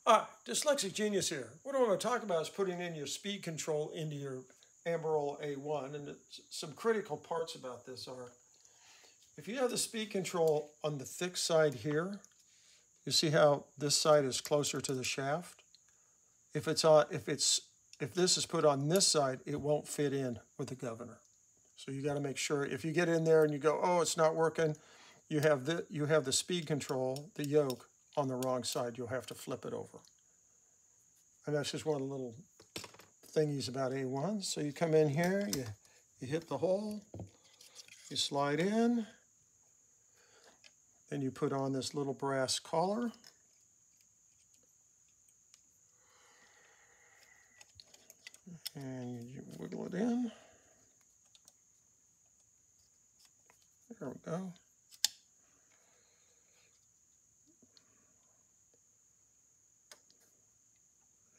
Dyslexic Genius here. What I want to talk about is putting in your speed control into your Amberola A-1, and some critical parts about this are, if you have the speed control on the thick side here, you see how this side is closer to the shaft? If this is put on this side, it won't fit in with the governor. So you got to make sure, if you get in there and you go, oh, it's not working, you have the speed control, the yoke, on the wrong side. You'll have to flip it over. And that's just one of the little thingies about A1. So you come in here, you hit the hole, you slide in, then you put on this little brass collar. And you wiggle it in. There we go.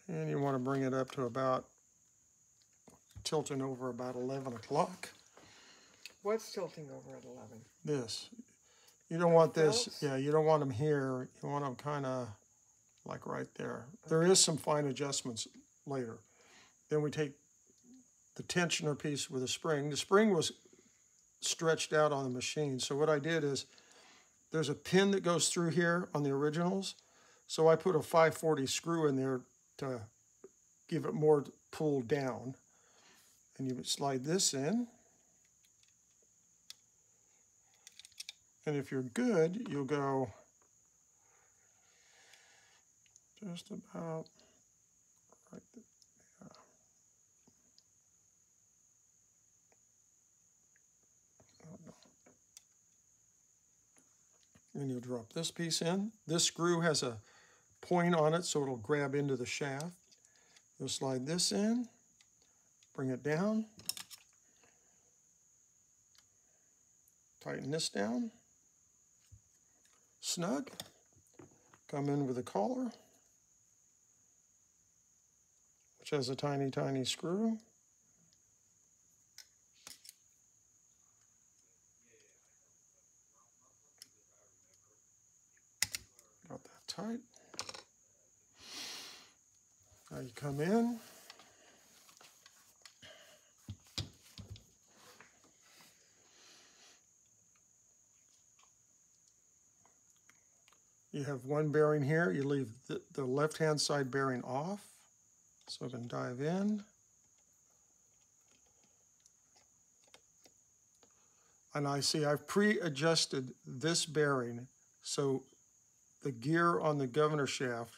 And you want to bring it up to about, tilting over about 11 o'clock. What's tilting over at 11? This. You don't want this, yeah, you don't want them here. You want them kind of like right there. Okay. There is some fine adjustments later. Then we take the tensioner piece with a spring. The spring was stretched out on the machine. So what I did is, there's a pin that goes through here on the originals. So I put a 540 screw in there to give it more pull down. And you would slide this in. And if you're good, you'll go just about right there. And you'll drop this piece in. This screw has a point on it, so it'll grab into the shaft. You'll slide this in, bring it down, tighten this down, snug, come in with a collar, which has a tiny, tiny screw. Got that tight. Now you come in. You have one bearing here. You leave the left-hand side bearing off. So we can dive in. And I see I've pre-adjusted this bearing so the gear on the governor shaft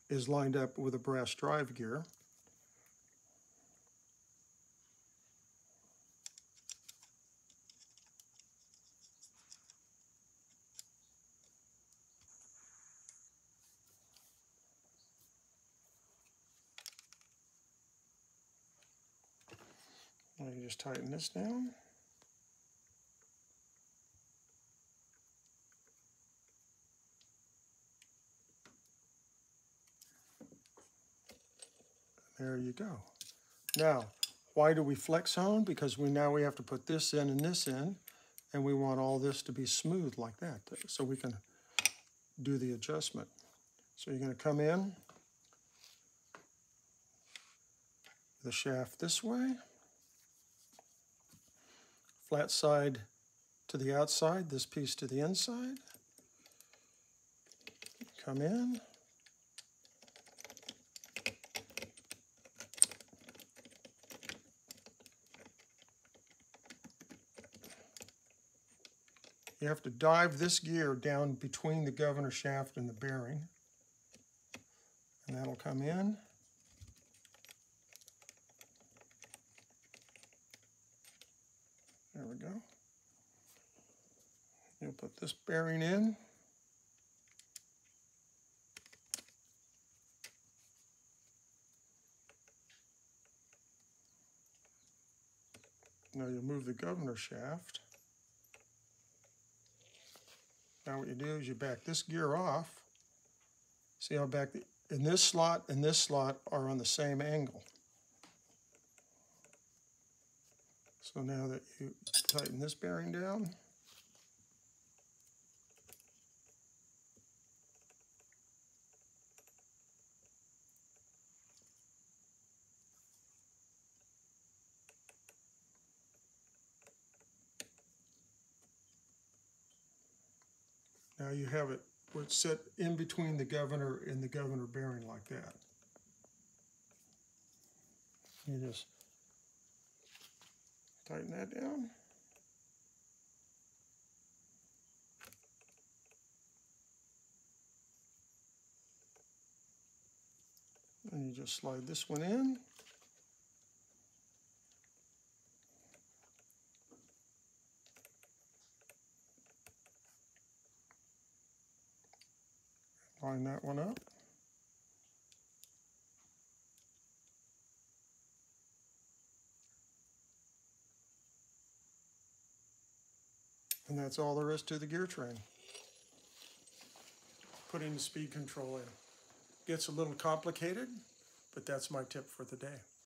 is lined up with a brass drive gear. And you just tighten this down. There you go. Now, why do we flex hone? Because now we have to put this in and this in, and we want all this to be smooth like that, so we can do the adjustment. So you're going to come in the shaft this way, flat side to the outside, this piece to the inside. Come in. You have to dive this gear down between the governor shaft and the bearing, and that'll come in. There we go. You'll put this bearing in. Now you'll move the governor shaft. Now what you do is you back this gear off. See how back and this slot are on the same angle. So now that you tighten this bearing down, Now you have it where it's set in between the governor and the governor bearing like that. You just tighten that down. And you just slide this one in. Line that one up. And that's all there is to the gear train. Putting the speed control in. Gets a little complicated, but that's my tip for the day.